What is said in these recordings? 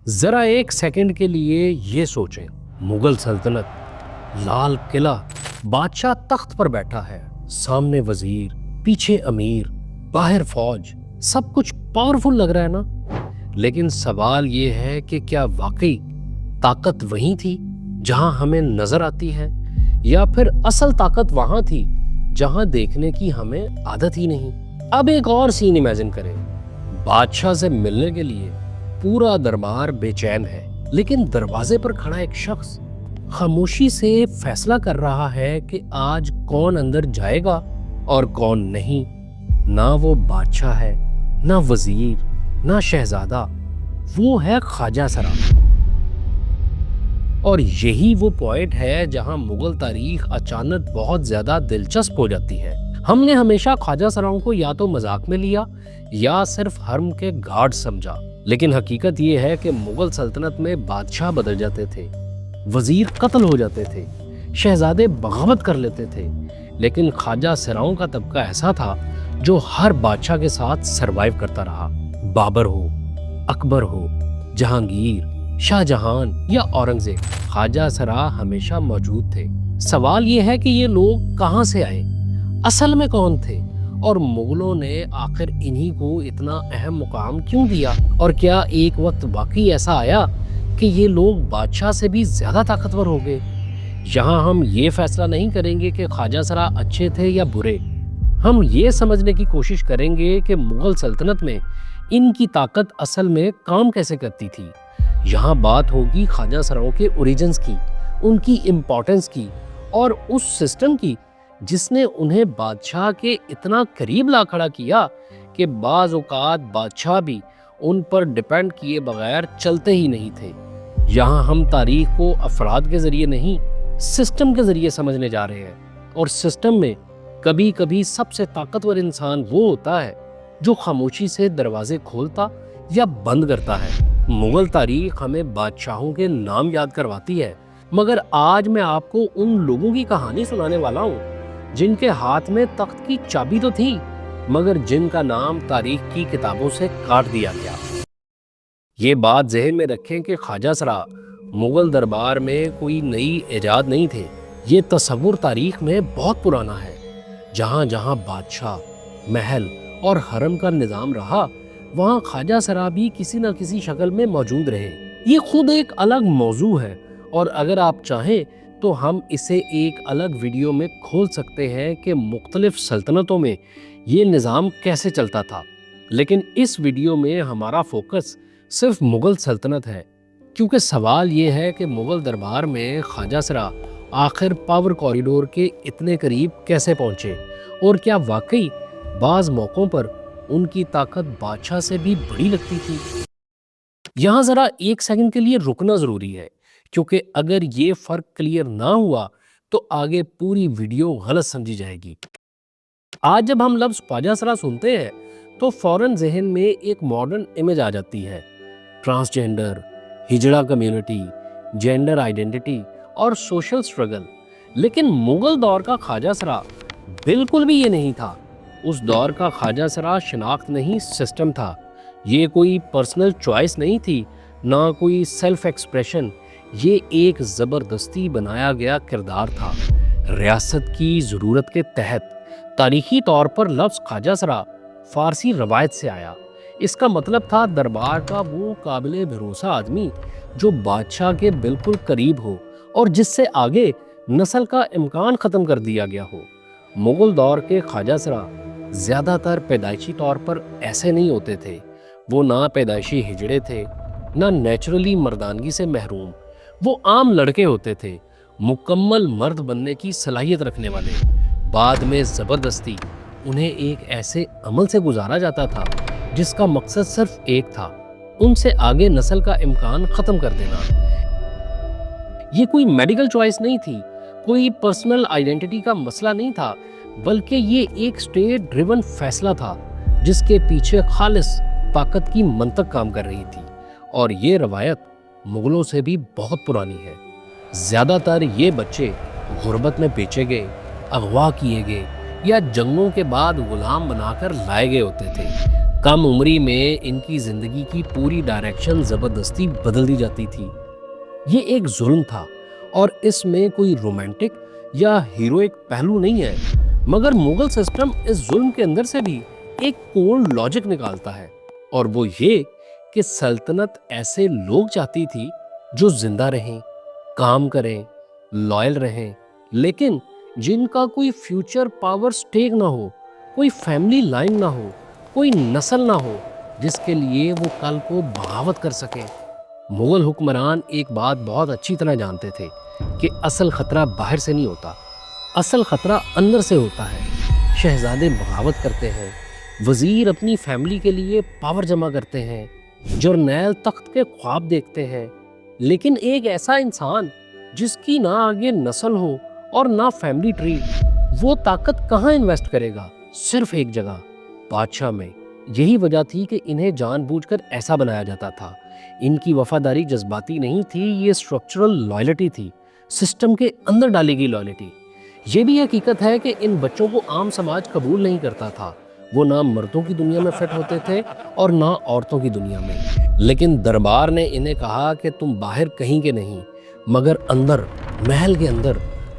ذرا ایک سیکنڈ کے لیے یہ سوچیں، مغل سلطنت، لال قلعہ، بادشاہ تخت پر بیٹھا ہے، سامنے وزیر، پیچھے امیر، باہر فوج، سب کچھ پاورفل لگ رہا ہے نا؟ لیکن سوال یہ ہے کہ کیا واقعی طاقت وہیں تھی جہاں ہمیں نظر آتی ہے، یا پھر اصل طاقت وہاں تھی جہاں دیکھنے کی ہمیں عادت ہی نہیں؟ اب ایک اور سین امیجن کریں، بادشاہ سے ملنے کے لیے پورا دربار بے چین ہے، لیکن دروازے پر کھڑا ایک شخص خاموشی سے فیصلہ کر رہا ہے کہ آج کون اندر جائے گا اور کون نہیں۔ نہ وہ بادشاہ ہے، نہ وزیر، نہ شہزادہ، وہ ہے خواجہ سرا۔ اور یہی وہ پوائنٹ ہے جہاں مغل تاریخ اچانک بہت زیادہ دلچسپ ہو جاتی ہے۔ ہم نے ہمیشہ خواجہ سراؤں کو یا تو مذاق میں لیا یا صرف حرم کے گارڈ سمجھا، لیکن حقیقت یہ ہے کہ مغل سلطنت میں بادشاہ بدل جاتے تھے، وزیر قتل ہو جاتے تھے، شہزادے بغاوت کر لیتے تھے، لیکن خواجہ سراؤں کا طبقہ ایسا تھا جو ہر بادشاہ کے ساتھ سروائیو کرتا رہا۔ بابر ہو، اکبر ہو، جہانگیر، شاہ جہان یا اورنگزیب، خواجہ سرا ہمیشہ موجود تھے۔ سوال یہ ہے کہ یہ لوگ کہاں سے آئے، اصل میں کون تھے، اور مغلوں نے آخر انہی کو اتنا اہم مقام کیوں دیا؟ اور کیا ایک وقت واقعی ایسا آیا کہ یہ لوگ بادشاہ سے بھی زیادہ طاقتور ہو گئے؟ یہاں ہم یہ فیصلہ نہیں کریں گے کہ خواجہ سرا اچھے تھے یا برے، ہم یہ سمجھنے کی کوشش کریں گے کہ مغل سلطنت میں ان کی طاقت اصل میں کام کیسے کرتی تھی۔ یہاں بات ہوگی خواجہ سراؤں کے اوریجنز کی، ان کی امپورٹنس کی، اور اس سسٹم کی جس نے انہیں بادشاہ کے اتنا قریب لا کھڑا کیا کہ بعض اوقات بادشاہ بھی ان پر ڈیپینڈ کیے بغیر چلتے ہی نہیں تھے۔ یہاں ہم تاریخ کو افراد کے ذریعے نہیں، سسٹم کے ذریعے سمجھنے جا رہے ہیں، اور سسٹم میں کبھی کبھی سب سے طاقتور انسان وہ ہوتا ہے جو خاموشی سے دروازے کھولتا یا بند کرتا ہے۔ مغل تاریخ ہمیں بادشاہوں کے نام یاد کرواتی ہے، مگر آج میں آپ کو ان لوگوں کی کہانی سنانے والا ہوں جن کے ہاتھ میں تخت کی چابی تو تھی، مگر جن کا نام تاریخ کی کتابوں سے کاٹ دیا گیا۔ یہ بات ذہن میں رکھیں کہ خواجہ سرا مغل دربار میں کوئی نئی ایجاد نہیں تھے، یہ تصور تاریخ میں بہت پرانا ہے۔ جہاں جہاں بادشاہ، محل اور حرم کا نظام رہا، وہاں خواجہ سرا بھی کسی نہ کسی شکل میں موجود رہے۔ یہ خود ایک الگ موضوع ہے، اور اگر آپ چاہیں تو ہم اسے ایک الگ ویڈیو میں کھول سکتے ہیں کہ مختلف سلطنتوں میں یہ نظام کیسے چلتا تھا، لیکن اس ویڈیو میں ہمارا فوکس صرف مغل سلطنت ہے، کیونکہ سوال یہ ہے کہ مغل دربار میں خواجہ سرا آخر پاور کوریڈور کے اتنے قریب کیسے پہنچے، اور کیا واقعی بعض موقعوں پر ان کی طاقت بادشاہ سے بھی بڑی لگتی تھی؟ یہاں ذرا ایک سیکنڈ کے لیے رکنا ضروری ہے، کیونکہ اگر یہ فرق کلیئر نہ ہوا تو آگے پوری ویڈیو غلط سمجھی جائے گی۔ آج جب ہم لفظ خواجہ سرا سنتے ہیں تو فوراً ذہن میں ایک ماڈرن امیج آ جاتی ہے، ٹرانسجینڈر، ہجڑا کمیونٹی، جینڈر آئیڈینٹی اور سوشل سٹرگل، لیکن مغل دور کا خواجہ سرا بالکل بھی یہ نہیں تھا۔ اس دور کا خواجہ سرا شناخت نہیں، سسٹم تھا۔ یہ کوئی پرسنل چوائس نہیں تھی، نہ کوئی سیلف ایکسپریشن، یہ ایک زبردستی بنایا گیا کردار تھا۔ ریاست کی ضرورت کے تحت تاریخی طور پر لفظ خواجہ سرا فارسی روایت سے آیا۔ اس کا مطلب تھا دربار کا وہ قابل بھروسہ آدمی جو بادشاہ کے بالکل قریب ہو اور جس سے آگے نسل کا امکان ختم کر دیا گیا ہو۔ مغل دور کے خواجہ سرا زیادہ تر پیدائشی طور پر ایسے نہیں ہوتے تھے، وہ نہ پیدائشی ہجڑے تھے، نہ نیچرلی مردانگی سے محروم، وہ عام لڑکے ہوتے تھے، مکمل مرد بننے کی صلاحیت رکھنے والے۔ بعد میں زبردستی انہیں ایک ایسے عمل سے گزارا جاتا تھا جس کا مقصد صرف ایک تھا، ان سے آگے نسل کا امکان ختم کر دینا۔ یہ کوئی میڈیکل چوائس نہیں تھی، کوئی پرسنل آئیڈینٹی کا مسئلہ نہیں تھا، بلکہ یہ ایک سٹیٹ ڈریون فیصلہ تھا جس کے پیچھے خالص طاقت کی منطق کام کر رہی تھی۔ اور یہ روایت مغلوں سے بھی بہت پرانی ہے۔ زیادہ تر یہ بچے غربت میں بیچے گئے، اغوا کیے گئے یا جنگوں کے بعد غلام بنا کر لائے گئے ہوتے تھے۔ کم عمری میں ان کی زندگی کی پوری ڈائریکشن زبردستی بدل دی جاتی تھی۔ یہ ایک ظلم تھا اور اس میں کوئی رومانٹک یا ہیروئک پہلو نہیں ہے، مگر مغل سسٹم اس ظلم کے اندر سے بھی ایک کولڈ لاجک نکالتا ہے، اور وہ یہ کہ سلطنت ایسے لوگ چاہتی تھی جو زندہ رہیں، کام کریں، لائل رہیں، لیکن جن کا کوئی فیوچر پاور سٹیک نہ ہو، کوئی فیملی لائن نہ ہو، کوئی نسل نہ ہو جس کے لیے وہ کل کو بغاوت کر سکیں۔ مغل حکمران ایک بات بہت اچھی طرح جانتے تھے کہ اصل خطرہ باہر سے نہیں ہوتا، اصل خطرہ اندر سے ہوتا ہے۔ شہزادے بغاوت کرتے ہیں، وزیر اپنی فیملی کے لیے پاور جمع کرتے ہیں، جرنیل تخت کے خواب دیکھتے ہیں، لیکن ایک ایسا انسان جس کی نہ آگے نسل ہو اور نہ فیملی ٹری، وہ طاقت کہاں انویسٹ کرے گا؟ صرف ایک جگہ، بادشاہ میں۔ یہی وجہ تھی کہ انہیں جان بوجھ کر ایسا بنایا جاتا تھا۔ ان کی وفاداری جذباتی نہیں تھی، یہ اسٹرکچرل لائلٹی تھی، سسٹم کے اندر ڈالی گئی لائلٹی۔ یہ بھی حقیقت ہے کہ ان بچوں کو عام سماج قبول نہیں کرتا تھا، وہ نہ مردوں کی دنیا میں فٹ ہوتے تھے اور نہ عورتوں کی دنیا میں۔ لیکن دربار نے انہیں کہا کہ تم باہر کہیں کے نہیں، مگر اندر، محل کے اندر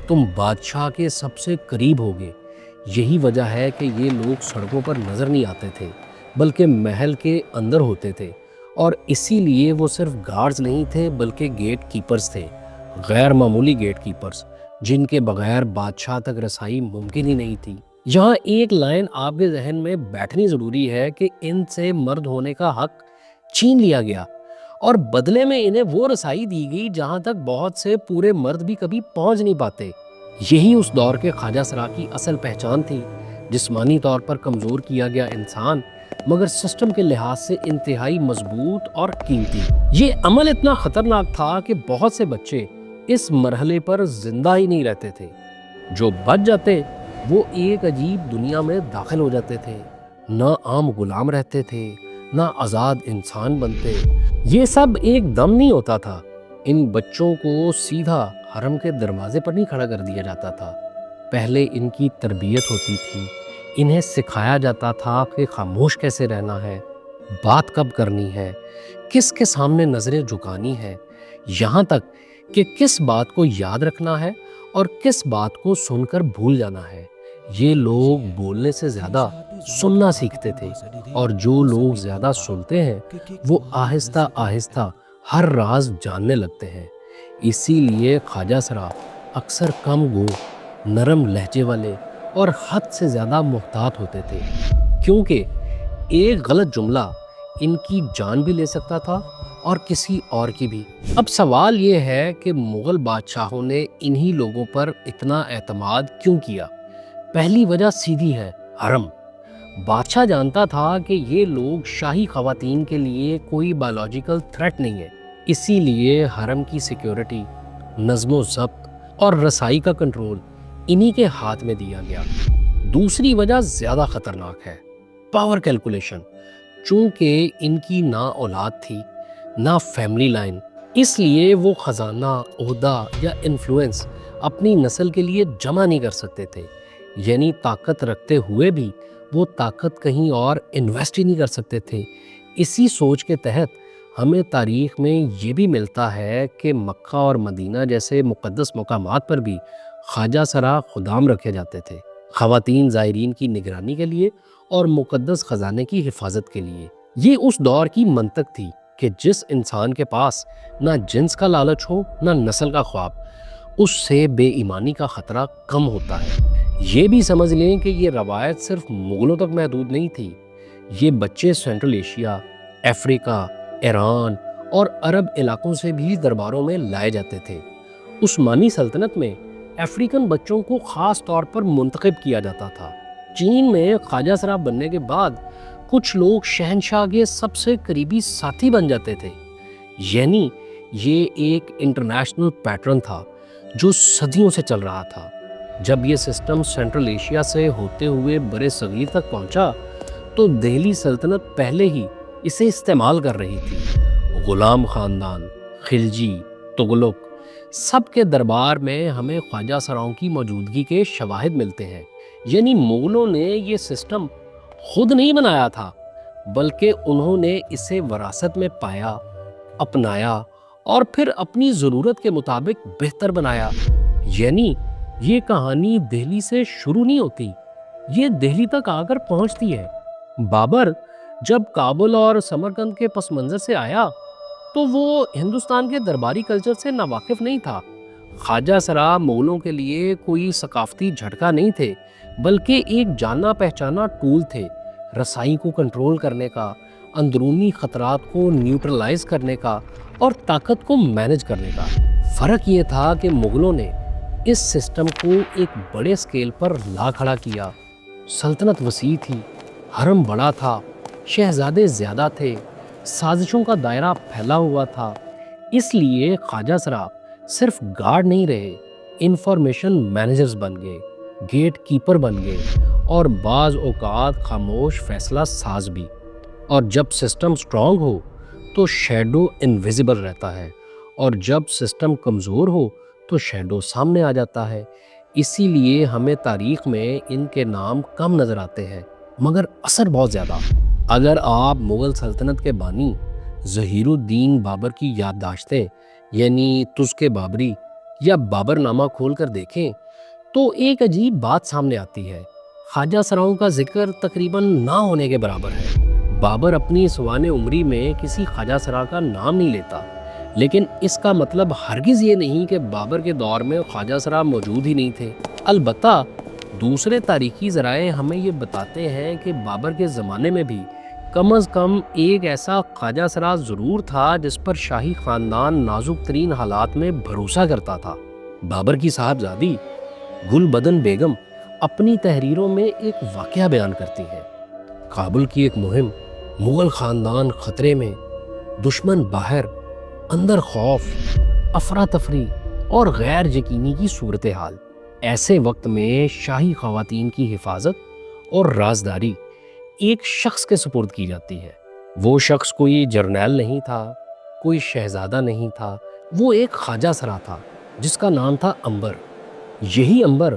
تم بادشاہ کے سب سے قریب ہوگے۔ یہی وجہ ہے کہ یہ لوگ سڑکوں پر نظر نہیں آتے تھے بلکہ محل کے اندر ہوتے تھے، اور اسی لیے وہ صرف گارڈز نہیں تھے بلکہ گیٹ کیپرز تھے، غیر معمولی گیٹ کیپرز جن کے بغیر بادشاہ تک رسائی ممکن ہی نہیں تھی۔ یہاں ایک لائن آپ کے ذہن میں بیٹھنی ضروری ہے کہ ان سے مرد ہونے کا حق چھین لیا گیا اور بدلے میں انہیں وہ رسائی دی گئی جہاں تک بہت سے پورے مرد بھی کبھی پہنچ نہیں پاتے۔ یہی اس دور کے خواجہ سرا کی اصل پہچان تھی، جسمانی طور پر کمزور کیا گیا انسان مگر سسٹم کے لحاظ سے انتہائی مضبوط اور قیمتی۔ یہ عمل اتنا خطرناک تھا کہ بہت سے بچے اس مرحلے پر زندہ ہی نہیں رہتے تھے۔ جو بچ جاتے وہ ایک عجیب دنیا میں داخل ہو جاتے تھے، نہ عام غلام رہتے تھے نہ آزاد انسان بنتے۔ یہ سب ایک دم نہیں ہوتا تھا۔ ان بچوں کو سیدھا حرم کے دروازے پر نہیں کھڑا کر دیا جاتا تھا، پہلے ان کی تربیت ہوتی تھی، انہیں سکھایا جاتا تھا کہ خاموش کیسے رہنا ہے، بات کب کرنی ہے، کس کے سامنے نظریں جھکانی ہے، یہاں تک کہ کس بات کو یاد رکھنا ہے اور کس بات کو سن کر بھول جانا ہے۔ یہ لوگ بولنے سے زیادہ سننا سیکھتے تھے، اور جو لوگ زیادہ سنتے ہیں وہ آہستہ آہستہ ہر راز جاننے لگتے ہیں۔ اسی لیے خواجہ سرا اکثر کم گو، نرم لہجے والے اور حد سے زیادہ محتاط ہوتے تھے، کیونکہ ایک غلط جملہ ان کی جان بھی لے سکتا تھا اور کسی اور کی بھی۔ اب سوال یہ ہے کہ مغل بادشاہوں نے انہی لوگوں پر اتنا اعتماد کیوں کیا؟ پہلی وجہ سیدھی ہے، حرم۔ بادشاہ جانتا تھا کہ یہ لوگ شاہی خواتین کے لیے کوئی بایولوجیکل تھریٹ نہیں ہے، اسی لیے حرم کی سیکیورٹی، نظم و ضبط اور رسائی کا کنٹرول انہی کے ہاتھ میں دیا گیا۔ دوسری وجہ زیادہ خطرناک ہے، پاور کیلکولیشن۔ چونکہ ان کی نہ اولاد تھی نہ فیملی لائن، اس لیے وہ خزانہ، عہدہ یا انفلوئنس اپنی نسل کے لیے جمع نہیں کر سکتے تھے، یعنی طاقت رکھتے ہوئے بھی وہ طاقت کہیں اور انویسٹ ہی نہیں کر سکتے تھے۔ اسی سوچ کے تحت ہمیں تاریخ میں یہ بھی ملتا ہے کہ مکہ اور مدینہ جیسے مقدس مقامات پر بھی خواجہ سرا خدام رکھے جاتے تھے، خواتین زائرین کی نگرانی کے لیے اور مقدس خزانے کی حفاظت کے لیے۔ یہ اس دور کی منطق تھی کہ جس انسان کے پاس نہ جنس کا لالچ ہو نہ نسل کا خواب، اس سے بے ایمانی کا خطرہ کم ہوتا ہے۔ یہ بھی سمجھ لیں کہ یہ روایت صرف مغلوں تک محدود نہیں تھی، یہ بچے سینٹرل ایشیا، افریقہ، ایران اور عرب علاقوں سے بھی درباروں میں لائے جاتے تھے۔ عثمانی سلطنت میں افریقن بچوں کو خاص طور پر منتخب کیا جاتا تھا۔ چین میں خواجہ سرا بننے کے بعد کچھ لوگ شہنشاہ کے سب سے قریبی ساتھی بن جاتے تھے، یعنی یہ ایک انٹرنیشنل پیٹرن تھا جو صدیوں سے چل رہا تھا۔ جب یہ سسٹم سینٹرل ایشیا سے ہوتے ہوئے برے صغیر تک پہنچا تو دہلی سلطنت پہلے ہی اسے استعمال کر رہی تھی۔ غلام خاندان، خلجی، تغلق، سب کے دربار میں ہمیں خواجہ سراؤں کی موجودگی کے شواہد ملتے ہیں، یعنی مغلوں نے یہ سسٹم خود نہیں بنایا تھا بلکہ انہوں نے اسے وراثت میں پایا، اپنایا اور پھر اپنی ضرورت کے مطابق بہتر بنایا۔ یعنی یہ کہانی دہلی سے شروع نہیں ہوتی، یہ دہلی تک آ کر پہنچتی ہے۔ بابر جب کابل اور سمرقند کے پس منظر سے آیا تو وہ ہندوستان کے درباری کلچر سے ناواقف نہیں تھا۔ خواجہ سرا مغلوں کے لیے کوئی ثقافتی جھٹکا نہیں تھے، بلکہ ایک جانا پہچانا ٹول تھے، رسائی کو کنٹرول کرنے کا، اندرونی خطرات کو نیوٹرلائز کرنے کا اور طاقت کو مینج کرنے کا۔ فرق یہ تھا کہ مغلوں نے اس سسٹم کو ایک بڑے سکیل پر لا کھڑا کیا۔ سلطنت وسیع تھی، حرم بڑا تھا، شہزادے زیادہ تھے، سازشوں کا دائرہ پھیلا ہوا تھا۔ اس لیے خواجہ سرا صرف گارڈ نہیں رہے، انفارمیشن مینیجرز بن گئے، گیٹ کیپر بن گئے اور بعض اوقات خاموش فیصلہ ساز بھی۔ اور جب سسٹم سٹرونگ ہو تو شیڈو انویزیبل رہتا ہے، اور جب سسٹم کمزور ہو تو شیڈو سامنے آ جاتا ہے۔ اسی لیے ہمیں تاریخ میں ان کے نام کم نظر آتے ہیں، مگر اثر بہت زیادہ۔ اگر آپ مغل سلطنت کے بانی ظہیر الدین بابر کی یادداشتیں یعنی تزک بابری یا بابر نامہ کھول کر دیکھیں تو ایک عجیب بات سامنے آتی ہے۔ خواجہ سراؤں کا ذکر تقریباً نہ ہونے کے برابر ہے۔ بابر اپنی سوانح عمری میں کسی خواجہ سرا کا نام نہیں لیتا، لیکن اس کا مطلب ہرگز یہ نہیں کہ بابر کے دور میں خواجہ سرا موجود ہی نہیں تھے۔ البتہ دوسرے تاریخی ذرائع ہمیں یہ بتاتے ہیں کہ بابر کے زمانے میں بھی کم از کم ایک ایسا خواجہ سرا ضرور تھا جس پر شاہی خاندان نازک ترین حالات میں بھروسہ کرتا تھا۔ بابر کی صاحبزادی گل بدن بیگم اپنی تحریروں میں ایک واقعہ بیان کرتی ہے۔ کابل کی ایک مہم، مغل خاندان خطرے میں، دشمن باہر، اندر خوف، افراتفری اور غیر یقینی کی صورتحال۔ ایسے وقت میں شاہی خواتین کی حفاظت اور رازداری ایک شخص کے سپرد کی جاتی ہے۔ وہ شخص کوئی جرنیل نہیں تھا، کوئی شہزادہ نہیں تھا، وہ ایک خواجہ سرا تھا جس کا نام تھا عنبر۔ یہی عنبر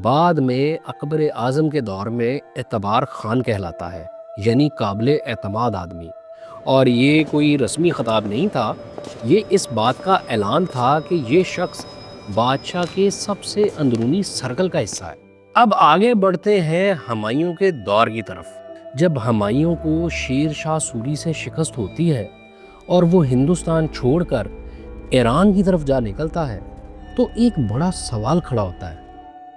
بعد میں اکبر اعظم کے دور میں اعتبار خان کہلاتا ہے، یعنی قابل اعتماد آدمی۔ اور یہ کوئی رسمی خطاب نہیں تھا، یہ اس بات کا اعلان تھا کہ یہ شخص بادشاہ کے سب سے اندرونی سرکل کا حصہ ہے۔ اب آگے بڑھتے ہیں ہمایوں کے دور کی طرف۔ جب ہمایوں کو شیر شاہ سوری سے شکست ہوتی ہے اور وہ ہندوستان چھوڑ کر ایران کی طرف جا نکلتا ہے تو ایک بڑا سوال کھڑا ہوتا ہے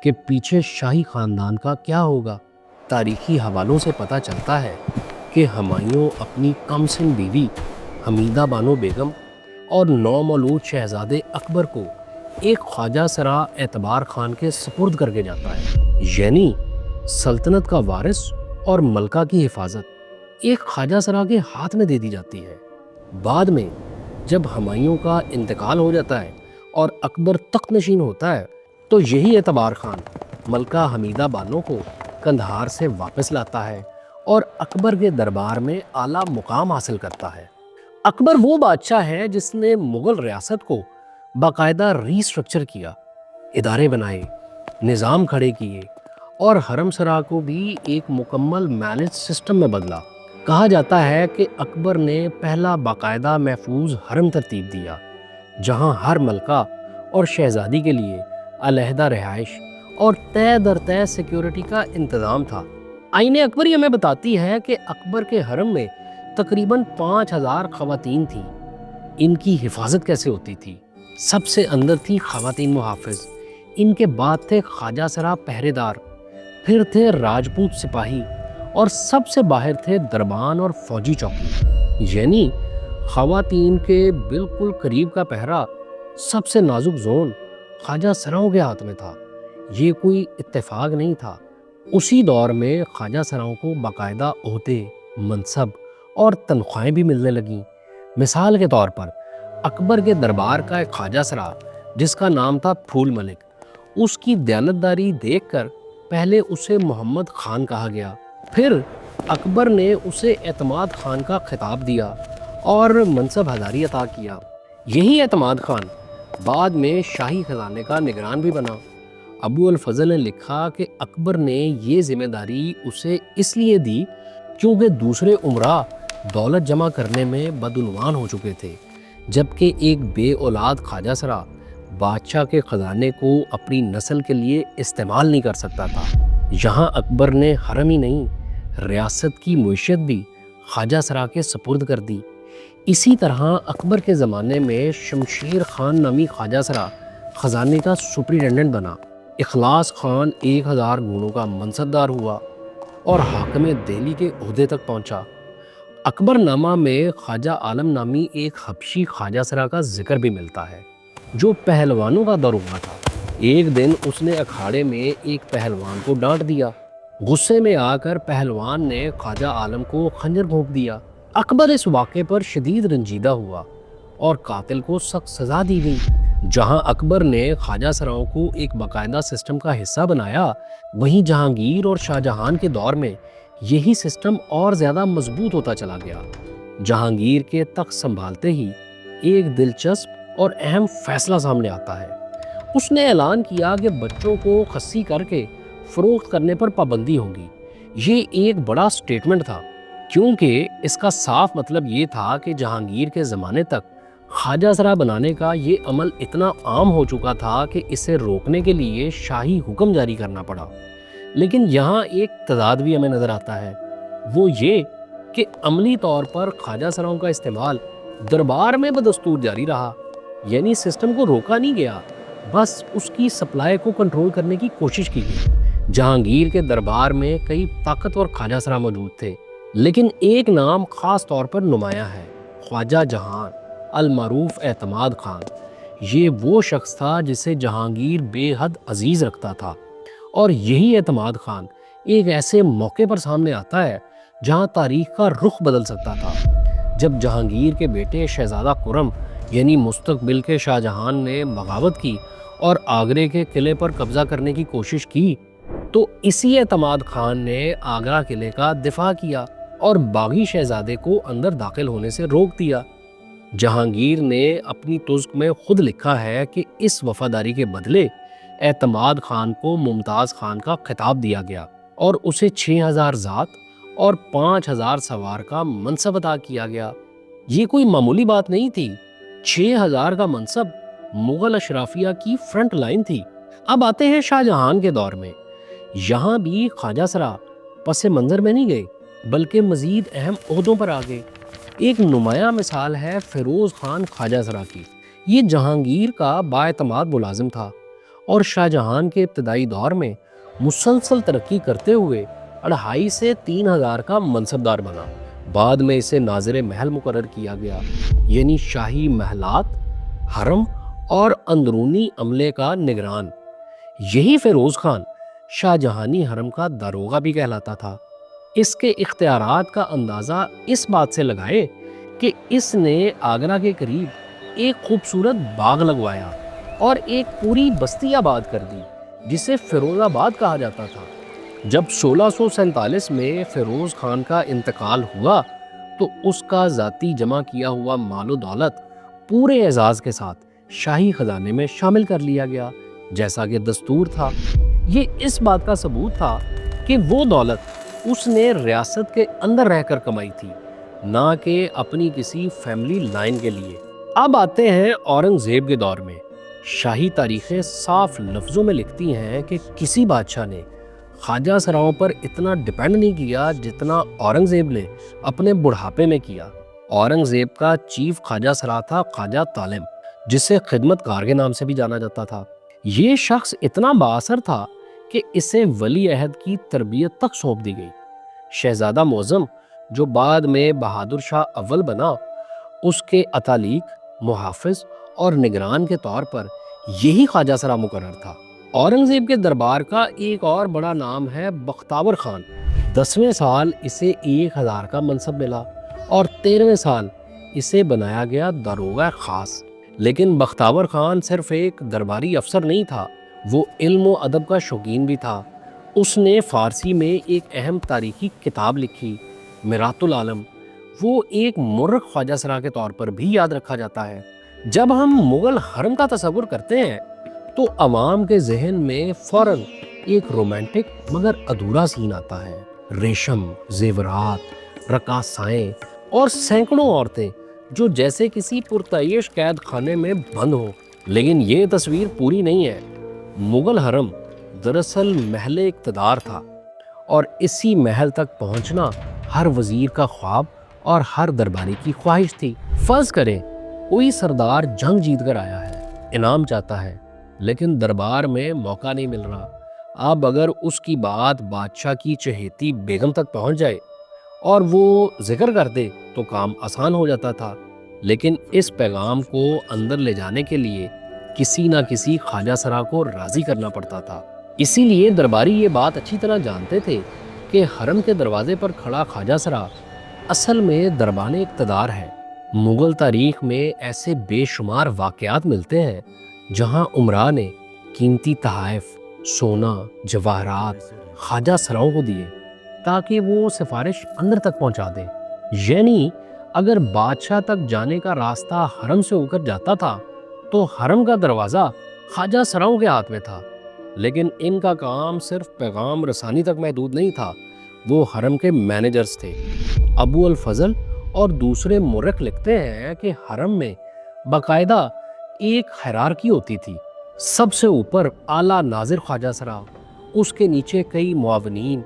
کہ پیچھے شاہی خاندان کا کیا ہوگا۔ تاریخی حوالوں سے پتہ چلتا ہے کہ ہمایوں اپنی کم سن بیوی حمیدہ بانو بیگم اور نومولود شہزادے اکبر کو ایک خواجہ سرا اعتبار خان کے سپرد کر کے جاتا ہے، یعنی سلطنت کا وارث اور ملکہ کی حفاظت ایک خواجہ سرا کے ہاتھ میں دے دی جاتی ہے۔ بعد میں جب ہمایوں کا انتقال ہو جاتا ہے اور اکبر تخت نشین ہوتا ہے تو یہی اعتبار خان ملکہ حمیدہ بانو کو کندھار سے واپس لاتا ہے اور اکبر کے دربار میں اعلیٰ مقام حاصل کرتا ہے۔ اکبر وہ بادشاہ ہے جس نے مغل ریاست کو باقاعدہ ری سٹرکچر کیا، ادارے بنائے، نظام کھڑے کیے اور حرم سرا کو بھی ایک مکمل مینج سسٹم میں بدلا۔ کہا جاتا ہے کہ اکبر نے پہلا باقاعدہ محفوظ حرم ترتیب دیا جہاں ہر ملکہ اور شہزادی کے لیے علیحدہ رہائش اور طے در طے سیکیورٹی کا انتظام تھا۔ آئین اکبری ہمیں بتاتی ہے کہ اکبر کے حرم میں تقریباً 5000 خواتین تھیں۔ ان کی حفاظت کیسے ہوتی تھی؟ سب سے اندر تھی خواتین محافظ، ان کے بعد تھے خواجہ سرا پہرے دار، پھر تھے راجپوت سپاہی اور سب سے باہر تھے دربان اور فوجی چوکی۔ یعنی خواتین کے بالکل قریب کا پہرا، سب سے نازک زون خواجہ سراؤں کے ہاتھ میں تھا۔ یہ کوئی اتفاق نہیں تھا، اسی دور میں خواجہ سراؤں کو باقاعدہ عہدے، منصب اور تنخواہیں بھی ملنے لگیں۔ مثال کے طور پر اکبر کے دربار کا ایک خواجہ سرا جس کا نام تھا پھول ملک، اس کی دیانتداری دیکھ کر پہلے اسے محمد خان کہا گیا، پھر اکبر نے اسے اعتماد خان کا خطاب دیا اور منصب ہزاری عطا کیا۔ یہی اعتماد خان بعد میں شاہی خزانے کا نگران بھی بنا۔ ابو الفضل نے لکھا کہ اکبر نے یہ ذمہ داری اسے اس لیے دی کیونکہ دوسرے عمرا دولت جمع کرنے میں بدعنوان ہو چکے تھے، جبکہ ایک بے اولاد خواجہ سرا بادشاہ کے خزانے کو اپنی نسل کے لیے استعمال نہیں کر سکتا تھا۔ یہاں اکبر نے حرم ہی نہیں، ریاست کی معیشت بھی خواجہ سرا کے سپرد کر دی۔ اسی طرح اکبر کے زمانے میں شمشیر خان نامی خواجہ سرا خزانے کا سپرنٹینڈنٹ بنا، اخلاص خان 1000 گھوڑوں کا منصبدار ہوا اور حاکم دہلی کے عہدے تک پہنچا۔ اکبر نامہ میں خواجہ عالم نامی ایک حبشی خواجہ سرا کا ذکر بھی ملتا ہے، جو پہلوانوں کا داروغہ تھا۔ ایک دن اس نے اکھاڑے میں ایک پہلوان کو ڈانٹ دیا۔ غصے میں آ کر پہلوان نے خواجہ عالم کو خنجر گھونپ دیا۔ اکبر اس واقعے پر شدید رنجیدہ ہوا اور قاتل کو سخت سزا دی گئی۔ جہاں اکبر نے خواجہ سراؤں کو ایک باقاعدہ سسٹم کا حصہ بنایا، وہیں جہانگیر اور شاہ جہان کے دور میں یہی سسٹم اور زیادہ مضبوط ہوتا چلا گیا۔ جہانگیر کے تخت سنبھالتے ہی ایک دلچسپ اور اہم فیصلہ سامنے آتا ہے۔ اس نے اعلان کیا کہ بچوں کو خصی کر کے فروخت کرنے پر پابندی ہوگی۔ یہ ایک بڑا سٹیٹمنٹ تھا، کیونکہ اس کا صاف مطلب یہ تھا کہ جہانگیر کے زمانے تک خواجہ سرا بنانے کا یہ عمل اتنا عام ہو چکا تھا کہ اسے روکنے کے لیے شاہی حکم جاری کرنا پڑا۔ لیکن یہاں ایک تضاد بھی ہمیں نظر آتا ہے، وہ یہ کہ عملی طور پر خواجہ سراؤں کا استعمال دربار میں بدستور جاری رہا، یعنی سسٹم کو روکا نہیں گیا، بس اس کی سپلائی کو کنٹرول کرنے کی کوشش کی گئی۔ جہانگیر کے دربار میں کئی طاقتور خواجہ سرا موجود تھے، لیکن ایک نام خاص طور پر نمایاں ہے، خواجہ جہان المعروف اعتماد خان۔ یہ وہ شخص تھا جسے جہانگیر بے حد عزیز رکھتا تھا، اور یہی اعتماد خان ایک ایسے موقع پر سامنے آتا ہے جہاں تاریخ کا رخ بدل سکتا تھا۔ جب جہانگیر کے بیٹے شہزادہ خرم یعنی مستقبل کے شاہ جہان نے بغاوت کی اور آگرے کے قلعے پر قبضہ کرنے کی کوشش کی، تو اسی اعتماد خان نے آگرہ قلعے کا دفاع کیا اور باغی شہزادے کو اندر داخل ہونے سے روک دیا۔ جہانگیر نے اپنی تزک میں خود لکھا ہے کہ اس وفاداری کے بدلے اعتماد خان کو ممتاز خان کا خطاب دیا گیا اور اسے 6000 ذات اور 5000 سوار کا منصب عطا کیا گیا۔ یہ کوئی معمولی بات نہیں تھی، 6000 کا منصب مغل اشرافیہ کی فرنٹ لائن تھی۔ اب آتے ہیں شاہ جہان کے دور میں۔ یہاں بھی خواجہ سرا پس منظر میں نہیں گئے، بلکہ مزید اہم عہدوں پر آ گئے۔ ایک نمایاں مثال ہے فیروز خان خواجہ سرا کی۔ یہ جہانگیر کا بااعتماد ملازم تھا اور شاہ جہان کے ابتدائی دور میں مسلسل ترقی کرتے ہوئے 2500 سے 3000 کا منصبدار بنا۔ بعد میں اسے ناظر محل مقرر کیا گیا، یعنی شاہی محلات، حرم اور اندرونی عملے کا نگران۔ یہی فیروز خان شاہ جہانی حرم کا داروغہ بھی کہلاتا تھا۔ اس کے اختیارات کا اندازہ اس بات سے لگائے کہ اس نے آگرہ کے قریب ایک خوبصورت باغ لگوایا اور ایک پوری بستی آباد کر دی جسے فیروز آباد کہا جاتا تھا۔ جب 1647 میں فیروز خان کا انتقال ہوا تو اس کا ذاتی جمع کیا ہوا مال و دولت پورے اعزاز کے ساتھ شاہی خزانے میں شامل کر لیا گیا، جیسا کہ دستور تھا۔ یہ اس بات کا ثبوت تھا کہ وہ دولت اس نے ریاست کے اندر رہ کر کمائی تھی، نہ کہ اپنی کسی فیملی لائن کے لیے۔ اب آتے ہیں اورنگزیب کے دور میں۔ شاہی تاریخیں صاف لفظوں میں لکھتی ہیں کہ کسی بادشاہ نے خواجہ سراؤں پر اتنا ڈیپینڈ نہیں کیا جتنا اورنگزیب نے اپنے بڑھاپے میں کیا۔ اورنگزیب کا چیف خواجہ سرا تھا خواجہ طالب، جسے خدمت کار کے نام سے بھی جانا جاتا تھا۔ یہ شخص اتنا بااثر تھا کہ اسے ولی عہد کی تربیت تک سونپ دی گئی۔ شہزادہ معظم جو بعد میں بہادر شاہ اول بنا، اس کے اتالیق، محافظ اور نگران کے طور پر یہی خواجہ سرا مقرر تھا۔ اورنگزیب کے دربار کا ایک اور بڑا نام ہے بختیور خان۔ 10ویں سال اسے 1000 کا منصب ملا اور 13ویں سال اسے بنایا گیا داروغہ خاص۔ لیکن بختیور خان صرف ایک درباری افسر نہیں تھا، وہ علم و ادب کا شوقین بھی تھا۔ اس نے فارسی میں ایک اہم تاریخی کتاب لکھی، میرات العالم۔ وہ ایک مورخ خواجہ سرا کے طور پر بھی یاد رکھا جاتا ہے۔ جب ہم مغل حرم کا تصور کرتے ہیں تو عوام کے ذہن میں فوراً ایک رومانٹک مگر ادھورا سین آتا ہے۔ ریشم، زیورات، رقاصائیں اور سینکڑوں عورتیں جو جیسے کسی پرتعیش قید خانے میں بند ہو۔ لیکن یہ تصویر پوری نہیں ہے۔ مغل حرم دراصل محل اقتدار تھا، اور اسی محل تک پہنچنا ہر وزیر کا خواب اور ہر درباری کی خواہش تھی۔ فرض کریں کوئی سردار جنگ جیت کر آیا ہے، انعام چاہتا ہے، لیکن دربار میں موقع نہیں مل رہا۔ اب اگر اس کی بات بادشاہ کی چہیتی بیگم تک پہنچ جائے اور وہ ذکر کر دے تو کام آسان ہو جاتا تھا، لیکن اس پیغام کو اندر لے جانے کے لیے کسی نہ کسی خواجہ سرا کو راضی کرنا پڑتا تھا۔ اسی لیے درباری یہ بات اچھی طرح جانتے تھے کہ حرم کے دروازے پر کھڑا خواجہ سرا اصل میں دربان اقتدار ہے۔ مغل تاریخ میں ایسے بے شمار واقعات ملتے ہیں جہاں امراء نے قیمتی تحائف، سونا، جواہرات خواجہ سراؤں کو دیے تاکہ وہ سفارش اندر تک پہنچا دیں۔ یعنی اگر بادشاہ تک جانے کا راستہ حرم سے ہو کر جاتا تھا تو حرم کا دروازہ خواجہ سراؤں کے ہاتھ میں تھا۔ لیکن ان کا کام صرف پیغام رسانی تک محدود نہیں تھا، وہ حرم کے مینیجرز تھے۔ ابو الفضل اور دوسرے مورخ لکھتے ہیں کہ حرم میں باقاعدہ ایک ہیرارکی ہوتی تھی۔ سب سے اوپر اعلیٰ ناظر خواجہ سرا، اس کے نیچے کئی معاونین۔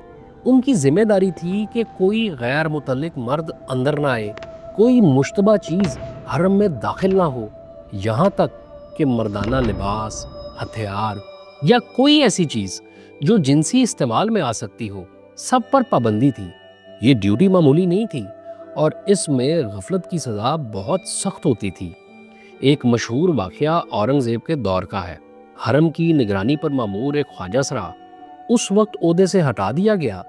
ان کی ذمہ داری تھی کہ کوئی غیر متعلق مرد اندر نہ آئے، کوئی مشتبہ چیز حرم میں داخل نہ ہو، یہاں تک کہ مردانہ لباس، ہتھیار یا کوئی ایسی چیز جو جنسی استعمال میں آ سکتی ہو، سب پر پابندی تھی۔ یہ ڈیوٹی معمولی نہیں تھی، اور اس میں غفلت کی سزا بہت سخت ہوتی تھی۔ ایک مشہور واقعہ اورنگزیب کے دور کا ہے۔ حرم کی نگرانی پر مامور ایک خواجہ سرا اس وقت عہدے سے ہٹا دیا گیا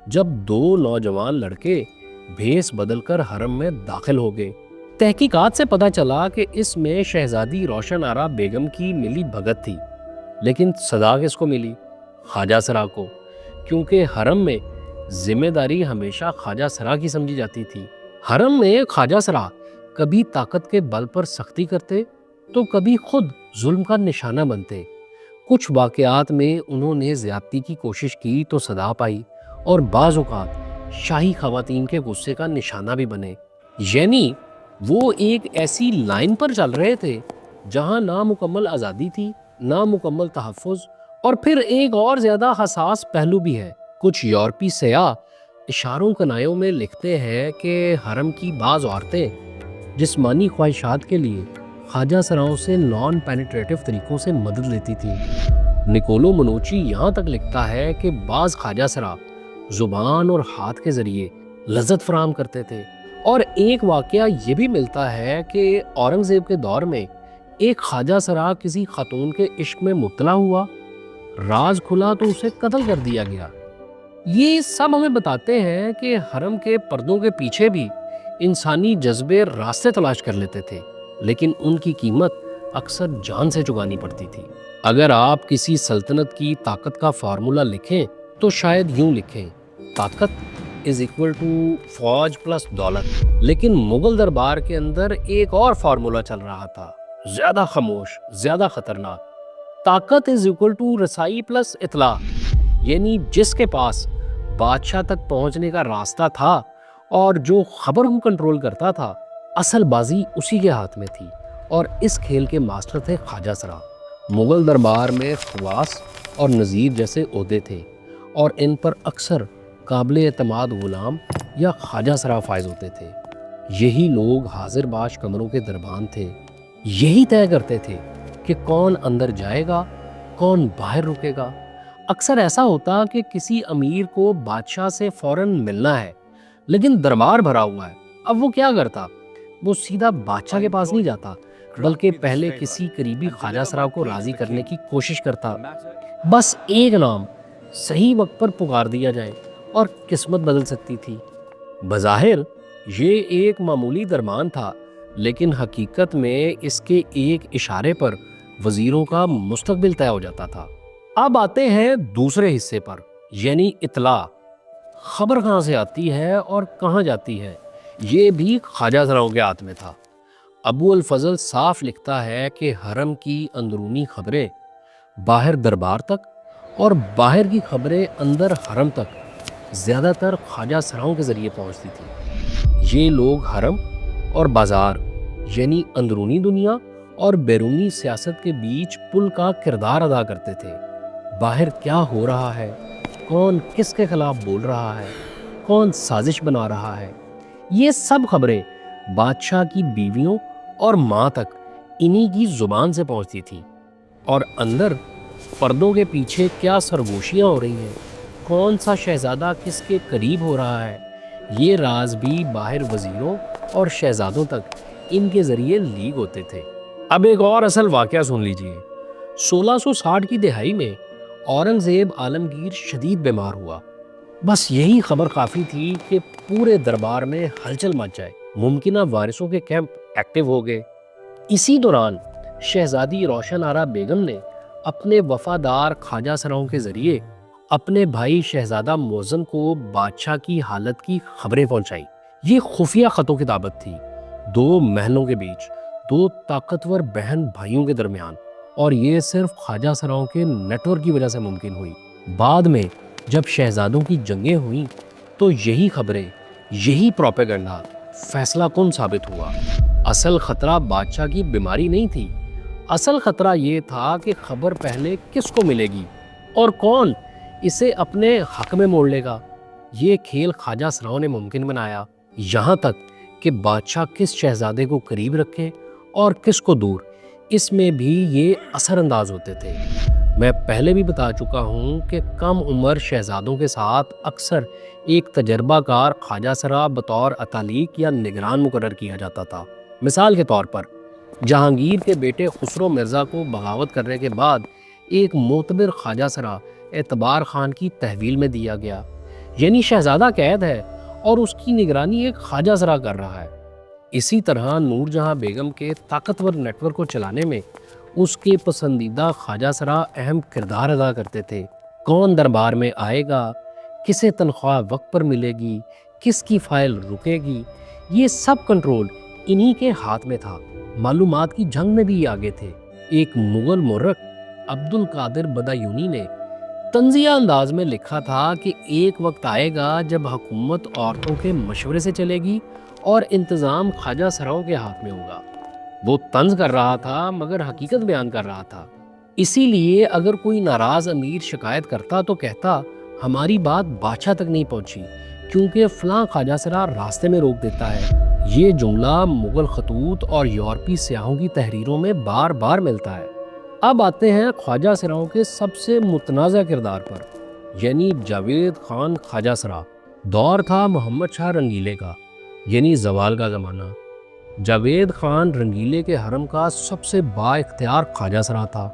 جب دو نوجوان لڑکے بھیس بدل کر حرم میں داخل ہو گئے۔ تحقیقات سے پتہ چلا کہ اس میں شہزادی روشن آرا بیگم کی ملی بھگت تھی، لیکن سزا کس کو ملی؟ خواجہ سرا کو، کیونکہ حرم میں ذمہ داری ہمیشہ خواجہ سرا کی سمجھی جاتی تھی۔ حرم میں خواجہ سرا کبھی طاقت کے بل پر سختی کرتے تو کبھی خود ظلم کا نشانہ بنتے۔ کچھ واقعات میں انہوں نے زیادتی کی کوشش کی تو سزا پائی، اور بعض اوقات شاہی خواتین کے غصے کا نشانہ بھی بنے۔ یعنی وہ ایک ایسی لائن پر چل رہے تھے جہاں نہ مکمل آزادی تھی، نہ مکمل تحفظ، اور پھر ایک اور زیادہ حساس پہلو بھی ہے۔ کچھ یورپی سیاح اشاروں کنایوں میں لکھتے ہیں کہ حرم کی بعض عورتیں جسمانی خواہشات کے لیے خواجہ سراؤں سے نان پینیٹریٹو طریقوں سے مدد لیتی تھی۔ نکولو منوچی یہاں تک لکھتا ہے کہ بعض خواجہ سرا زبان اور ہاتھ کے ذریعے لذت فراہم کرتے تھے۔ اور ایک واقعہ یہ بھی ملتا ہے کہ اورنگزیب کے دور میں ایک خواجہ سرا کسی خاتون کے عشق میں مبتلا ہوا، راز کھلا تو اسے قتل کر دیا گیا۔ یہ سب ہمیں بتاتے ہیں کہ حرم کے پردوں کے پیچھے بھی انسانی جذبے راستے تلاش کر لیتے تھے، لیکن ان کی قیمت اکثر جان سے چکانی پڑتی تھی۔ اگر آپ کسی سلطنت کی طاقت کا فارمولا لکھیں تو شاید یوں لکھیں: طاقت از اکول ٹو فوج پلس دولت۔ لیکن مغل دربار کے اندر ایک اور فارمولا چل رہا تھا، زیادہ خاموش، زیادہ خطرناک۔ طاقت از اکول ٹو رسائی پلس اطلاع۔ یعنی جس کے پاس بادشاہ تک پہنچنے کا راستہ تھا اور جو خبر کو کنٹرول کرتا تھا، اصل بازی اسی کے ہاتھ میں تھی، اور اس کھیل کے ماسٹر تھے خواجہ سرا۔ مغل دربار میں خواص اور نذیر جیسے عہدے تھے، اور ان پر اکثر قابل اعتماد غلام یا خواجہ سرا فائز ہوتے تھے۔ یہی لوگ حاضر باش کمروں کے دربان تھے، یہی طے کرتے تھے کہ کون اندر جائے گا، کون باہر رکے گا۔ اکثر ایسا ہوتا کہ کسی امیر کو بادشاہ سے فوراً ملنا ہے، لیکن دربار بھرا ہوا ہے۔ اب وہ کیا کرتا؟ وہ سیدھا بادشاہ کے پاس نہیں جاتا، بلکہ پہلے کسی قریبی خواجہ سرا کو راضی کرنے کی کوشش کرتا۔ بس ایک نام صحیح وقت پر پکار دیا جائے اور قسمت بدل سکتی تھی۔ بظاہر یہ ایک معمولی دربان تھا، لیکن حقیقت میں اس کے ایک اشارے پر وزیروں کا مستقبل طے ہو جاتا تھا۔ اب آتے ہیں دوسرے حصے پر، یعنی اطلاع۔ خبر کہاں سے آتی ہے اور کہاں جاتی ہے، یہ بھی خواجہ سراؤں کے ہاتھ میں تھا۔ ابو الفضل صاف لکھتا ہے کہ حرم کی اندرونی خبریں باہر دربار تک اور باہر کی خبریں اندر حرم تک زیادہ تر خواجہ سراؤں کے ذریعے پہنچتی تھی۔ یہ لوگ حرم اور بازار یعنی اندرونی دنیا اور بیرونی سیاست کے بیچ پل کا کردار ادا کرتے تھے۔ باہر کیا ہو رہا ہے، کون کس کے خلاف بول رہا ہے، کون سازش بنا رہا ہے، یہ سب خبریں بادشاہ کی بیویوں اور ماں تک انہی کی زبان سے پہنچتی تھیں۔ اور اندر پردوں کے پیچھے کیا سرگوشیاں ہو رہی ہیں، کون سا شہزادہ کس کے قریب ہو رہا ہے، یہ راز بھی باہر وزیروں اور شہزادوں تک ان کے ذریعے لیک ہوتے تھے۔ اب ایک اور اصل واقعہ سن لیجئے۔ 1660 کی دہائی میں اورنگزیب عالمگیر شدید بیمار ہوا۔ بس یہی خبر کافی تھی کہ پورے دربار میں ہلچل مچ جائے، ممکنہ وارثوں کے کیمپ ایکٹیو ہو گئے۔ اسی دوران شہزادی روشن آرا بیگم نے اپنے وفادار خواجہ سراؤں کے ذریعے اپنے بھائی شہزادہ موزن کو بادشاہ کی حالت کی خبریں پہنچائیں۔ یہ خفیہ خطوں کی دعوت تھی، دو محلوں کے بیچ، دو طاقتور بہن بھائیوں کے درمیان، اور یہ صرف خواجہ سراؤں کے نیٹ ورک کی وجہ سے ممکن ہوئی۔ بعد میں جب شہزادوں کی جنگیں ہوئیں تو یہی خبریں، یہی پروپیگنڈا فیصلہ کن ثابت ہوا۔ اصل خطرہ بادشاہ کی بیماری نہیں تھی، اصل خطرہ یہ تھا کہ خبر پہلے کس کو ملے گی اور کون اسے اپنے حق میں موڑ لے گا۔ یہ کھیل خواجہ سراؤں نے ممکن بنایا، یہاں تک کہ بادشاہ کس شہزادے کو قریب رکھے اور کس کو دور، اس میں بھی یہ اثر انداز ہوتے تھے۔ میں پہلے بھی بتا چکا ہوں کہ کم عمر شہزادوں کے ساتھ اکثر ایک تجربہ کار خواجہ سرا بطور اتالیق یا نگران مقرر کیا جاتا تھا۔ مثال کے طور پر جہانگیر کے بیٹے خسرو مرزا کو بغاوت کرنے کے بعد ایک معتبر خواجہ سرا اعتبار خان کی تحویل میں دیا گیا، یعنی شہزادہ قید ہے اور اس کی نگرانی ایک خواجہ سرا کر رہا ہے۔ اسی طرح نور جہاں بیگم کے طاقتور نیٹ ورک کو چلانے میں اس کے پسندیدہ خواجہ سرا اہم کردار ادا کرتے تھے۔ کون دربار میں آئے گا، کسے تنخواہ وقت پر ملے گی، کس کی فائل رکے گی، یہ سب کنٹرول انہی کے ہاتھ میں تھا۔ معلومات کی جنگ میں بھی آگے تھے۔ ایک مغل مورخ عبد القادر بدایونی نے طنزیہ انداز میں لکھا تھا کہ ایک وقت آئے گا جب حکومت عورتوں کے مشورے سے چلے گی اور انتظام خواجہ سراؤں کے ہاتھ میں ہوگا۔ وہ طنز کر رہا تھا مگر حقیقت بیان کر رہا تھا۔ اسی لیے اگر کوئی ناراض امیر شکایت کرتا تو کہتا ہماری بات بادشاہ تک نہیں پہنچی کیونکہ فلاں خواجہ سرا راستے میں روک دیتا ہے۔ یہ جملہ مغل خطوط اور یورپی سیاحوں کی تحریروں میں بار بار ملتا ہے۔ اب آتے ہیں خواجہ سراؤں کے سب سے متنازع کردار پر، یعنی جاوید خان خواجہ سرا۔ دور تھا محمد شاہ رنگیلے کا، یعنی زوال کا زمانہ۔ جاوید خان رنگیلے کے حرم کا سب سے با اختیار خواجہ سرا تھا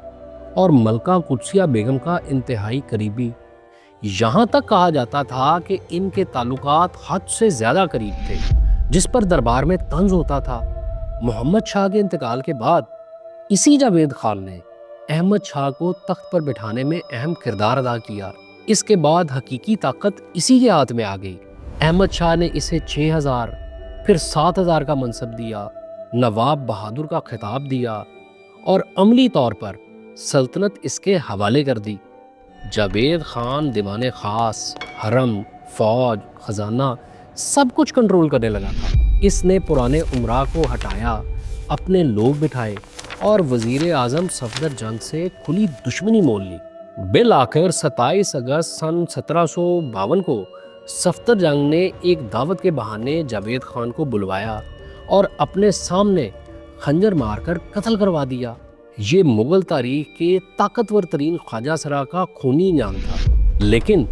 اور ملکہ قدسیہ بیگم کا انتہائی قریبی۔ یہاں تک کہا جاتا تھا کہ ان کے تعلقات حد سے زیادہ قریب تھے، جس پر دربار میں طنز ہوتا تھا۔ محمد شاہ کے انتقال کے بعد اسی جاوید خان نے احمد شاہ کو تخت پر بٹھانے میں اہم کردار ادا کیا۔ اس کے بعد حقیقی طاقت اسی کے ہاتھ میں آ گئی۔ احمد شاہ نے اسے 6000 پھر 7000 کا منصب دیا، نواب بہادر کا خطاب دیا اور عملی طور پر سلطنت اس کے حوالے کر دی۔ جاوید خان دیوان خاص، حرم، فوج، خزانہ سب کچھ کنٹرول کرنے لگا تھا۔ اس نے پرانے امراء کو ہٹایا، اپنے لوگ بٹھائے اور وزیر اعظم صفدر جنگ سے کھلی دشمنی مول لی۔ بالآخر 27 اگست سن 1752 کو صفدر جنگ نے ایک دعوت کے بہانے جاوید خان کو بلوایا اور اپنے سامنے خنجر مار کر قتل کروا دیا۔ یہ مغل تاریخ کے طاقتور ترین خواجہ سرا کا خونی انجام تھا، لیکن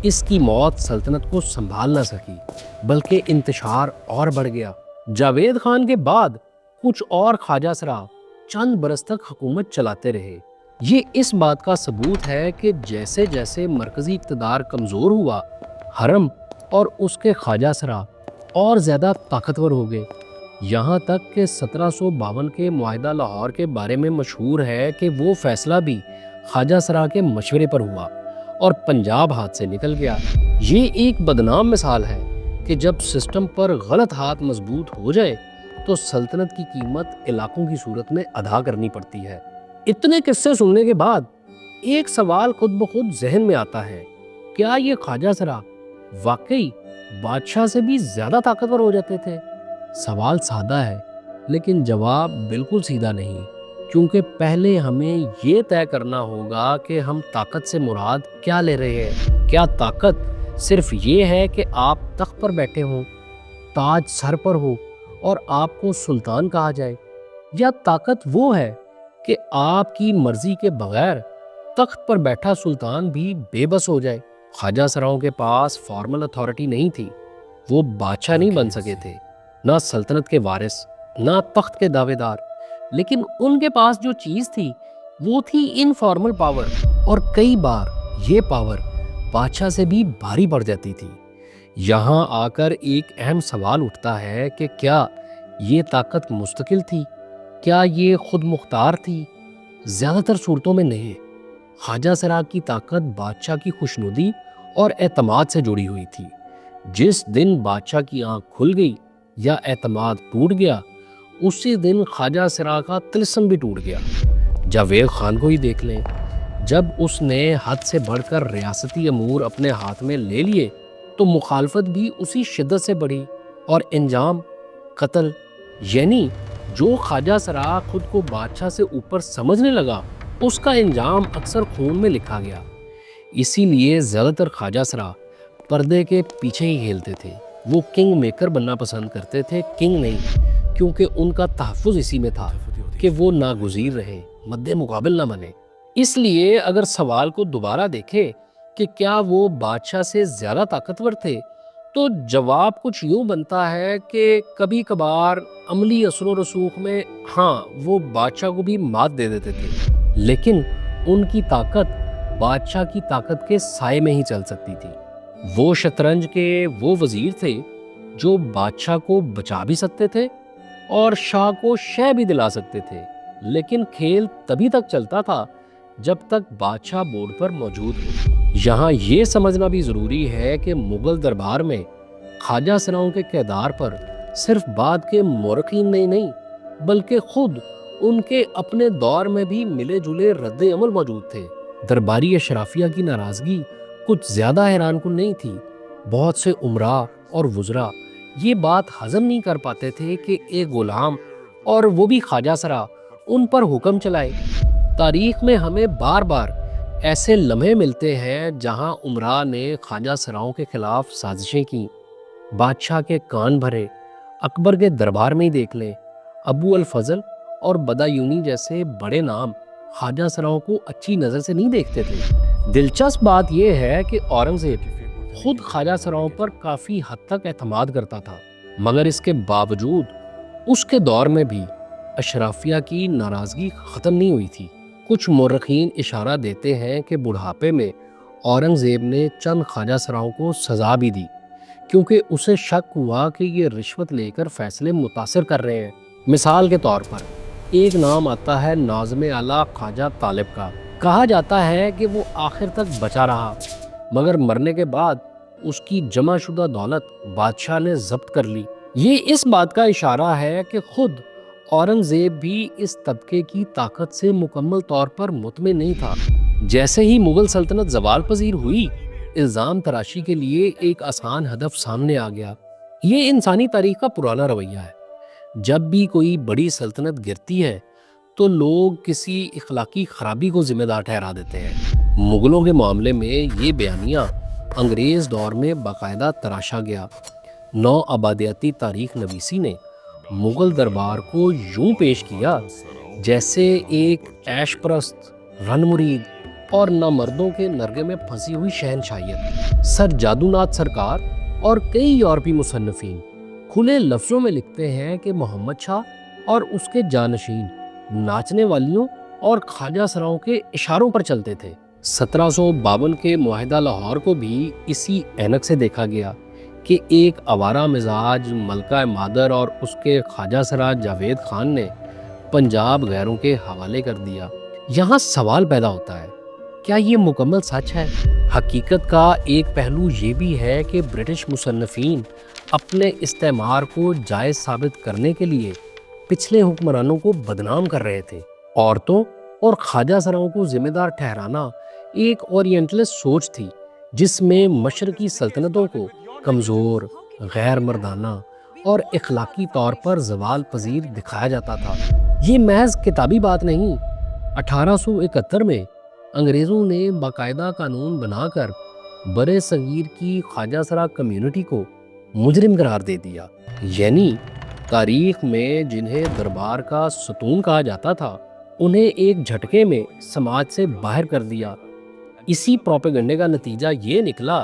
اس کی موت سلطنت کو سنبھال نہ سکی بلکہ انتشار اور بڑھ گیا۔ جاوید خان کے بعد کچھ اور خواجہ سرا چند برس تک حکومت چلاتے رہے۔ یہ اس بات کا ثبوت ہے کہ جیسے جیسے مرکزی اقتدار کمزور ہوا، حرم اور اس کے خواجہ سرا اور زیادہ طاقتور ہو گئے، یہاں تک کہ 1752 کے معاہدہ لاہور کے بارے میں مشہور ہے کہ وہ فیصلہ بھی خواجہ سرا کے مشورے پر ہوا اور پنجاب ہاتھ سے نکل گیا۔ یہ ایک بدنام مثال ہے کہ جب سسٹم پر غلط ہاتھ مضبوط ہو جائے تو سلطنت کی قیمت علاقوں کی صورت میں ادا کرنی پڑتی ہے۔ اتنے قصے سننے کے بعد ایک سوال خود بخود ذہن میں آتا ہے، کیا یہ خواجہ سرا واقعی بادشاہ سے بھی زیادہ طاقتور ہو جاتے تھے؟ سوال سادہ ہے لیکن جواب بالکل سیدھا نہیں، کیونکہ پہلے ہمیں یہ طے کرنا ہوگا کہ ہم طاقت سے مراد کیا لے رہے ہیں۔ کیا طاقت صرف یہ ہے کہ آپ تخت پر بیٹھے ہوں، تاج سر پر ہو اور آپ کو سلطان کہا جائے، یا طاقت وہ ہے کہ آپ کی مرضی کے بغیر تخت پر بیٹھا سلطان بھی بے بس ہو جائے؟ خواجہ سراؤں کے پاس فارمل اتھارٹی نہیں تھی، وہ بادشاہ نہیں بن سکے تھے، نہ سلطنت کے وارث، نہ تخت کے دعوے دار، لیکن ان کے پاس جو چیز تھی وہ تھی انفارمل پاور، اور کئی بار یہ پاور بادشاہ سے بھی بھاری پڑ جاتی تھی۔ یہاں آ کر ایک اہم سوال اٹھتا ہے کہ کیا یہ طاقت مستقل تھی؟ کیا یہ خود مختار تھی؟ زیادہ تر صورتوں میں نہیں۔ خواجہ سرا کی طاقت بادشاہ کی خوشنودی اور اعتماد سے جڑی ہوئی تھی۔ جس دن بادشاہ کی آنکھ کھل گئی یا اعتماد ٹوٹ گیا، اسی دن خواجہ سرا کا طلسم بھی ٹوٹ گیا۔ جاوید خان کو ہی دیکھ لیں، جب اس نے حد سے بڑھ کر ریاستی امور اپنے ہاتھ میں لے لیے تو مخالفت بھی اسی شدت سے بڑھی، اور انجام قتل۔ یعنی جو خواجہ سرا خود کو بادشاہ سے اوپر سمجھنے لگا، اس کا انجام اکثر خون میں لکھا گیا۔ اسی لیے زیادہ تر خواجہ سرا پردے کے پیچھے ہی کھیلتے تھے۔ وہ کنگ میکر بننا پسند کرتے تھے، کنگ نہیں، کیونکہ ان کا تحفظ اسی میں تھا کہ وہ ناگزیر رہے، مد مقابل نہ بنے۔ اس لیے اگر سوال کو دوبارہ دیکھیں کہ کیا وہ بادشاہ سے زیادہ طاقتور تھے، تو جواب کچھ یوں بنتا ہے کہ کبھی کبھار عملی اثر و رسوخ میں ہاں وہ بادشاہ کو بھی مات دے دیتے تھے، لیکن ان کی طاقت بادشاہ کی طاقت کے سائے میں ہی چل سکتی تھی۔ وہ شطرنج کے وہ وزیر تھے جو بادشاہ کو بچا بھی سکتے تھے اور شاہ کو شے بھی دلا سکتے تھے، لیکن کھیل تبھی تک چلتا تھا جب تک بادشاہ بورڈ پر موجود ہو۔ یہاں یہ سمجھنا بھی ضروری ہے کہ مغل دربار میں خواجہ سراؤں کے کردار پر صرف بعد کے مورخین نہیں بلکہ خود ان کے اپنے دور میں بھی ملے جلے رد عمل موجود تھے۔ درباری اشرافیہ کی ناراضگی کچھ زیادہ حیران کن نہیں تھی۔ بہت سے امراء اور وزراء یہ بات ہضم نہیں کر پاتے تھے کہ ایک غلام، اور وہ بھی خواجہ سرا، ان پر حکم چلائے۔ تاریخ میں ہمیں بار بار ایسے لمحے ملتے ہیں جہاں امراء نے خواجہ سراؤں کے خلاف سازشیں کی، بادشاہ کے کان بھرے۔ اکبر کے دربار میں ہی دیکھ لیں، ابو الفضل اور بدایونی جیسے بڑے نام خواجہ سراؤں کو اچھی نظر سے نہیں دیکھتے تھے۔ دلچسپ بات یہ ہے کہ اورنگزیب خود خواجہ سراؤں پر کافی حد تک اعتماد کرتا تھا، مگر اس کے باوجود اس کے دور میں بھی اشرافیہ کی ناراضگی ختم نہیں ہوئی تھی۔ کچھ مورخین اشارہ دیتے ہیں کہ بڑھاپے میں اورنگزیب نے چند خواجہ سراؤں کو سزا بھی دی، کیونکہ اسے شک ہوا کہ یہ رشوت لے کر فیصلے متاثر کر رہے ہیں۔ مثال کے طور پر ایک نام آتا ہے ناظم اعلیٰ خواجہ طالب کا۔ کہا جاتا ہے کہ وہ آخر تک بچا رہا، مگر مرنے کے بعد اس کی جمع شدہ دولت بادشاہ نے ضبط کر لی۔ یہ اس بات کا اشارہ ہے کہ خود اورنگزیب بھی اس طبقے کی طاقت سے مکمل طور پر مطمئن نہیں تھا۔ جیسے ہی مغل سلطنت زوال پذیر ہوئی، الزام تراشی کے لیے ایک آسان ہدف سامنے آ گیا۔ یہ انسانی تاریخ کا پرانا رویہ ہے۔ جب بھی کوئی بڑی سلطنت گرتی ہے تو لوگ کسی اخلاقی خرابی کو ذمہ دار ٹھہرا دیتے ہیں۔ مغلوں کے معاملے میں یہ بیانیہ انگریز دور میں باقاعدہ تراشا گیا۔ نو آبادیاتی تاریخ نویسی نے مغل دربار کو یوں پیش کیا جیسے ایک عیش پرست، رن مرید اور نامردوں کے نرگے میں پھنسی ہوئی شہنشاہیت۔ سر جادو ناتھ سرکار اور کئی یورپی مصنفین کھلے لفظوں میں لکھتے ہیں کہ محمد شاہ اور اس کے جانشین ناچنے والیوں اور خواجہ سراؤں کے اشاروں پر چلتے تھے۔ 1752 کے معاہدہ لاہور کو بھی اسی اینک سے دیکھا گیا کہ ایک آوارہ مزاج ملکہ مادر اور اس کے خواجہ سرا جاوید خان نے پنجاب غیروں کے حوالے کر دیا۔ یہاں سوال پیدا ہوتا ہے، کیا یہ مکمل سچ ہے؟ حقیقت کا ایک پہلو یہ بھی ہے کہ برٹش مصنفین اپنے استعمار کو جائز ثابت کرنے کے لیے پچھلے حکمرانوں کو بدنام کر رہے تھے۔ عورتوں اور خواجہ سراؤں کو ذمہ دار ٹھہرانا ایک اورینٹلسٹ سوچ تھی۔ جس میں مشرقی سلطنتوں کو کمزور، غیر مردانہ اور اخلاقی طور پر زوال پذیر دکھایا جاتا تھا۔ یہ محض کتابی بات نہیں، 1871 میں انگریزوں نے باقاعدہ قانون بنا کر برے صغیر کی خواجہ سرا کمیونٹی کو مجرم قرار دے دیا۔ یعنی تاریخ میں جنہیں دربار کا ستون کہا جاتا تھا، انہیں ایک جھٹکے میں سماج سے باہر کر دیا۔ اسی پروپیگنڈے کا نتیجہ یہ نکلا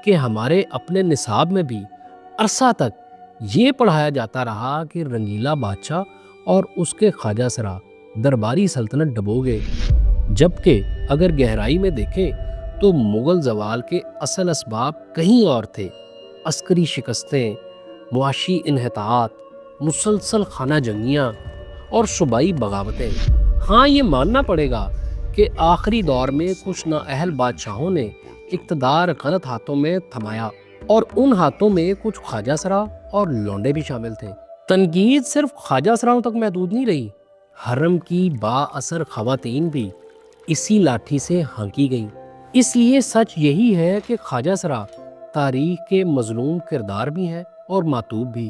کہ ہمارے اپنے نصاب میں بھی عرصہ تک یہ پڑھایا جاتا رہا کہ رنگیلا بادشاہ اور اس کے خواجہ سرا درباری سلطنت ڈبو گئے، جبکہ اگر گہرائی میں دیکھیں تو مغل زوال کے اصل اسباب کہیں اور تھے۔ عسکری شکستیں، معاشی انحطاط، مسلسل خانہ جنگیاں اور صوبائی بغاوتیں۔ ہاں، یہ ماننا پڑے گا کہ آخری دور میں کچھ نااہل بادشاہوں نے اقتدار غلط ہاتھوں میں تھمایا، اور ان ہاتھوں میں کچھ خواجہ سرا اور لونڈے بھی شامل تھے۔ تنقید صرف خواجہ سراؤں تک محدود نہیں رہی، حرم کی با اثر خواتین بھی اسی لاٹھی سے ہانکی گئیں۔ اس لیے سچ یہی ہے کہ خواجہ سرا تاریخ کے مظلوم کردار بھی ہیں اور ماتوب بھی۔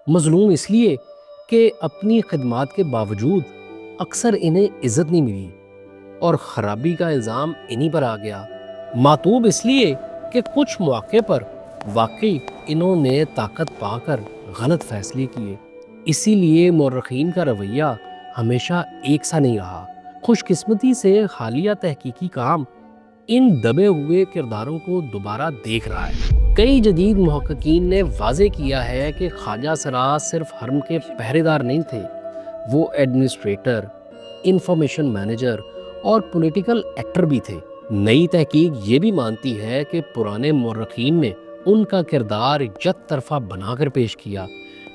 مظلوم اس لیے کہ اپنی خدمات کے باوجود اکثر انہیں عزت نہیں ملی اور خرابی کا الزام انہی پر آ گیا۔ ماتوب اس لیے کہ کچھ مواقع پر واقعی انہوں نے طاقت پا کر غلط فیصلے کیے۔ اسی لیے مورخین کا رویہ ہمیشہ ایک سا نہیں رہا۔ خوش قسمتی سے حالیہ تحقیقی کام ان دبے ہوئے کرداروں کو دوبارہ دیکھ رہا ہے۔ کئی جدید محققین نے واضح کیا ہے کہ خواجہ سرا صرف حرم کے پہرے دار نہیں تھے، وہ ایڈمنسٹریٹر، انفارمیشن مینیجر اور پولیٹیکل ایکٹر بھی تھے۔ نئی تحقیق یہ بھی مانتی ہے کہ پرانے مورخین نے ان کا کردار یک طرفہ بنا کر پیش کیا،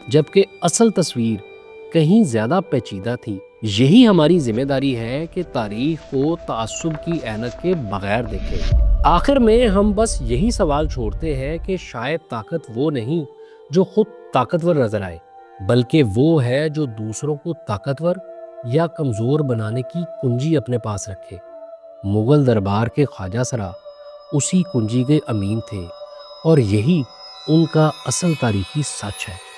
جبکہ اصل تصویر کہیں زیادہ پیچیدہ تھی۔ یہی ہماری ذمہ داری ہے کہ تاریخ کو تعصب کی اینک کے بغیر دیکھیں۔ آخر میں ہم بس یہی سوال چھوڑتے ہیں کہ شاید طاقت وہ نہیں جو خود طاقتور نظر آئے، بلکہ وہ ہے جو دوسروں کو طاقتور یا کمزور بنانے کی کنجی اپنے پاس رکھے۔ مغل دربار کے خواجہ سرا اسی کنجی کے امین تھے، اور یہی ان کا اصل تاریخی سچ ہے۔